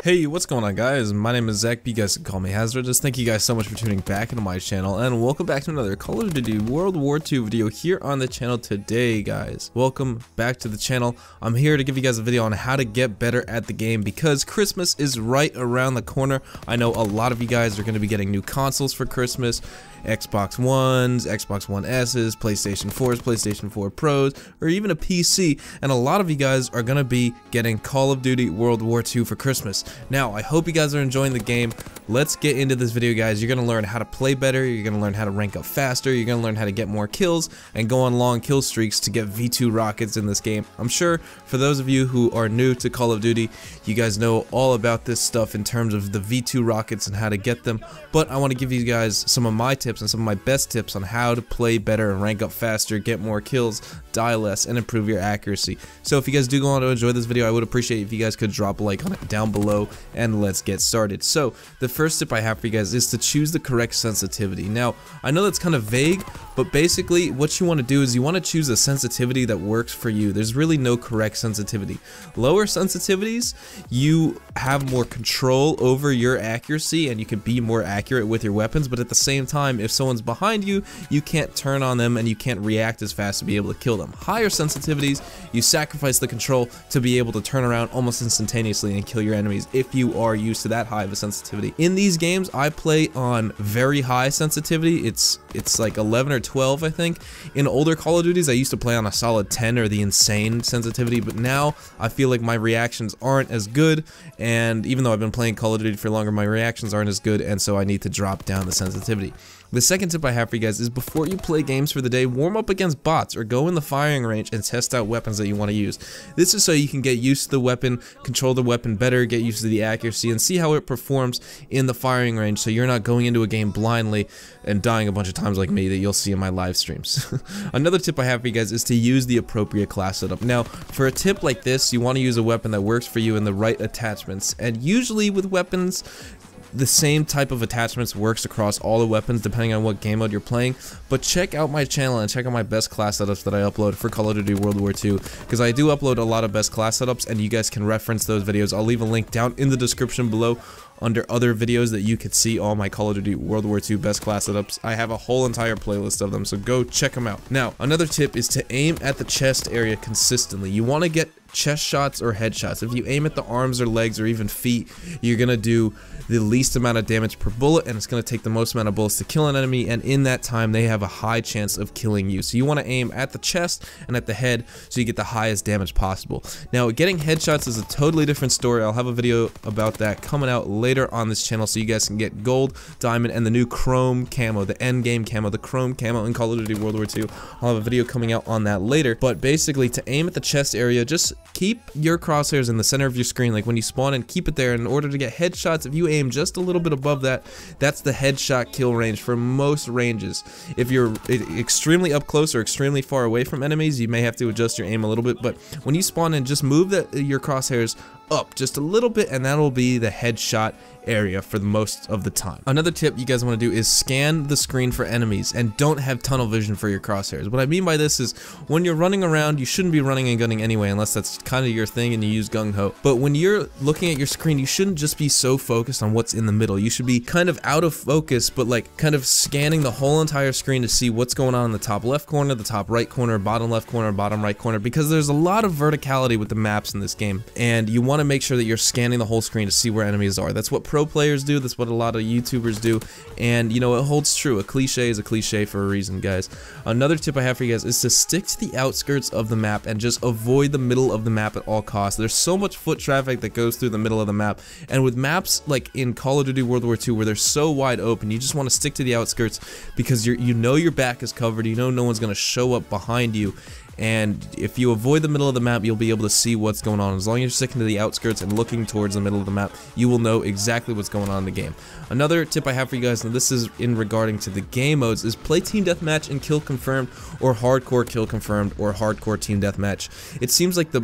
Hey, what's going on, guys? My name is Zach, but you guys can call me Hazardous. Thank you guys so much for tuning back into my channel, and welcome back to another Call of Duty WW2 video here on the channel today, guys. Welcome back to the channel. I'm here to give you guys a video on how to get better at the game because Christmas is right around the corner. I know a lot of you guys are going to be getting new consoles for Christmas. Xbox Ones, Xbox One S's, PlayStation 4s, PlayStation 4 Pros, or even a PC, and a lot of you guys are going to be getting Call of Duty WW2 for Christmas. Now, I hope you guys are enjoying the game. Let's get into this video, guys. You're going to learn how to play better, you're going to learn how to rank up faster, you're going to learn how to get more kills, and go on long kill streaks to get V2 rockets in this game. I'm sure for those of you who are new to Call of Duty, you guys know all about this stuff in terms of the V2 rockets and how to get them, but I want to give you guys some of my tips and some of my best tips on how to play better and rank up faster, get more kills, die less, and improve your accuracy. So if you guys do go on to enjoy this video, I would appreciate if you guys could drop a like on it down below, and let's get started. So the first tip I have for you guys is to choose the correct sensitivity. Now, I know that's kind of vague, but basically what you want to do is you want to choose a sensitivity that works for you. There's really no correct sensitivity. Lower sensitivities, you have more control over your accuracy and you can be more accurate with your weapons, but at the same time, if someone's behind you, you can't turn on them and you can't react as fast to be able to kill them. Higher sensitivities, you sacrifice the control to be able to turn around almost instantaneously and kill your enemies if you are used to that high of a sensitivity. In these games, I play on very high sensitivity. It's like 11 or 12, I think. In older Call of Duties, I used to play on a solid 10 or the insane sensitivity, but now I feel like my reactions aren't as good, and even though I've been playing Call of Duty for longer, my reactions aren't as good, and so I need to drop down the sensitivity. The second tip I have for you guys is before you play games for the day, warm up against bots or go in the firing range and test out weapons that you want to use. This is so you can get used to the weapon, control the weapon better, get used to the accuracy, and see how it performs in the firing range so you're not going into a game blindly and dying a bunch of times like me that you'll see in my live streams. Another tip I have for you guys is to use the appropriate class setup. Now, for a tip like this, you want to use a weapon that works for you in the right attachments, and usually with weapons, the same type of attachments works across all the weapons depending on what game mode you're playing, but check out my channel and check out my best class setups that I upload for Call of Duty WW2, because I do upload a lot of best class setups and you guys can reference those videos. I'll leave a link down in the description below under other videos that you could see all my Call of Duty WW2 best class setups. I have a whole entire playlist of them, so go check them out. Now, another tip is to aim at the chest area consistently. You want to get chest shots or headshots. If you aim at the arms or legs or even feet, you're gonna do the least amount of damage per bullet, and it's gonna take the most amount of bullets to kill an enemy, and in that time they have a high chance of killing you. So you want to aim at the chest and at the head so you get the highest damage possible. Now, getting headshots is a totally different story. I'll have a video about that coming out later on this channel so you guys can get gold, diamond, and the new chrome camo, the end game camo, the chrome camo in Call of Duty WW2. I'll have a video coming out on that later, but basically to aim at the chest area, just keep your crosshairs in the center of your screen. Like when you spawn in, keep it there. In order to get headshots, if you aim just a little bit above that, that's the headshot kill range for most ranges. If you're extremely up close or extremely far away from enemies, you may have to adjust your aim a little bit, but when you spawn in, just move your crosshairs up just a little bit and that'll be the headshot area for the most of the time. Another tip you guys want to do is scan the screen for enemies and don't have tunnel vision for your crosshairs. What I mean by this is when you're running around, you shouldn't be running and gunning anyway unless that's kind of your thing and you use gung-ho. But when you're looking at your screen, you shouldn't just be so focused on what's in the middle. You should be kind of out of focus, but like kind of scanning the whole entire screen to see what's going on in the top left corner, the top right corner, bottom left corner, bottom right corner, because there's a lot of verticality with the maps in this game, and you want to make sure that you're scanning the whole screen to see where enemies are. That's what pro players do, that's what a lot of YouTubers do, and you know, it holds true. A cliche is a cliche for a reason, guys. Another tip I have for you guys is to stick to the outskirts of the map and just avoid the middle of the map at all costs. There's so much foot traffic that goes through the middle of the map, and with maps like in Call of Duty WW2 where they're so wide open, you just want to stick to the outskirts because you know your back is covered, you know no one's going to show up behind you, and if you avoid the middle of the map, you'll be able to see what's going on. As long as you're sticking to the outskirts and looking towards the middle of the map, you will know exactly what's going on in the game. Another tip I have for you guys, and this is in regarding to the game modes, is play team deathmatch and kill confirmed, or hardcore kill confirmed, or hardcore team deathmatch. It seems like the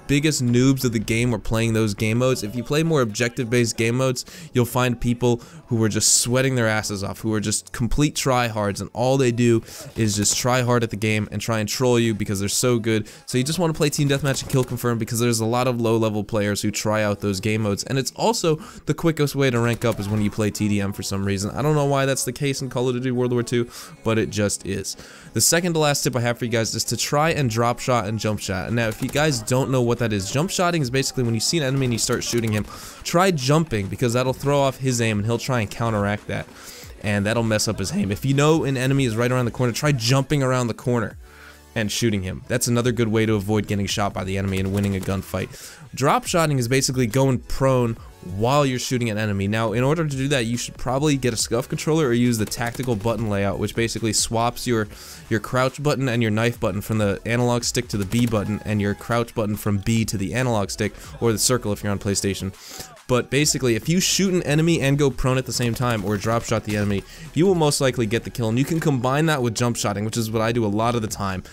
biggest noobs of the game are playing those game modes. If you play more objective-based game modes, you'll find people who are just sweating their asses off, who are just complete tryhards, and all they do is just try hard at the game and try and troll you because they're so good. So you just want to play team deathmatch and kill confirm because there's a lot of low-level players who try out those game modes, and it's also the quickest way to rank up is when you play TDM for some reason. I don't know why that's the case in Call of Duty World War II, but it just is. The second to last tip I have for you guys is to try and drop shot and jump shot. And now if you guys don't know what that is, jump shotting is basically when you see an enemy and you start shooting him, try jumping because that'll throw off his aim and he'll try and counteract that, and that'll mess up his aim. If you know an enemy is right around the corner, try jumping around the corner and shooting him. That's another good way to avoid getting shot by the enemy and winning a gunfight. Drop shotting is basically going prone while you're shooting an enemy. Now, in order to do that, you should probably get a scuff controller or use the tactical button layout, which basically swaps your crouch button and your knife button from the analog stick to the B button, and your crouch button from B to the analog stick, or the circle if you're on PlayStation. But basically, if you shoot an enemy and go prone at the same time, or drop shot the enemy, you will most likely get the kill, and you can combine that with jump shotting, which is what I do a lot of the time.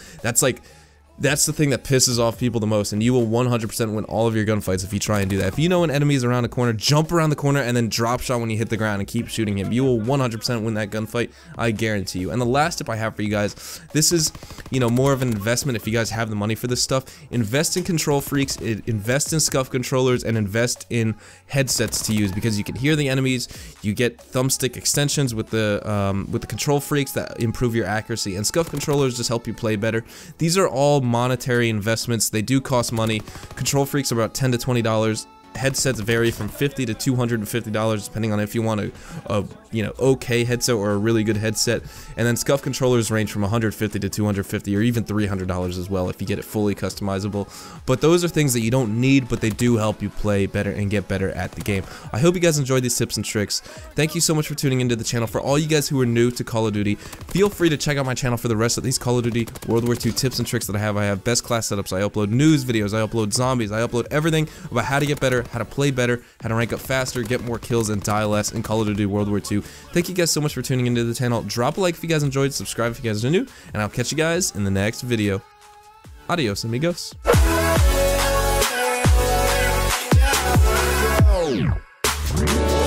That's the thing that pisses off people the most, and you will 100% win all of your gunfights if you try and do that. If you know an enemy is around a corner, jump around the corner and then drop shot when you hit the ground and keep shooting him. You will 100% win that gunfight, I guarantee you. And the last tip I have for you guys, this is, more of an investment if you guys have the money for this stuff. Invest in control freaks, invest in scuff controllers, and invest in headsets to use, because you can hear the enemies. You get thumbstick extensions with the control freaks that improve your accuracy, and scuff controllers just help you play better. These are all monetary investments. They do cost money. Control freaks are about $10 to $20. Headsets vary from $50 to $250 depending on if you want a okay headset or a really good headset, and then scuff controllers range from $150 to $250 or even $300 as well if you get it fully customizable. But those are things that you don't need, but they do help you play better and get better at the game. I hope you guys enjoyed these tips and tricks. Thank you so much for tuning into the channel. For all you guys who are new to Call of Duty, feel free to check out my channel for the rest of these Call of Duty World War II tips and tricks that I have. I have best class setups, I upload news videos, I upload zombies, I upload everything about how to get better, how to play better, how to rank up faster, get more kills, and die less in Call of Duty World War II. Thank you guys so much for tuning into the channel. Drop a like if you guys enjoyed, subscribe if you guys are new, and I'll catch you guys in the next video. Adios, amigos. Yeah.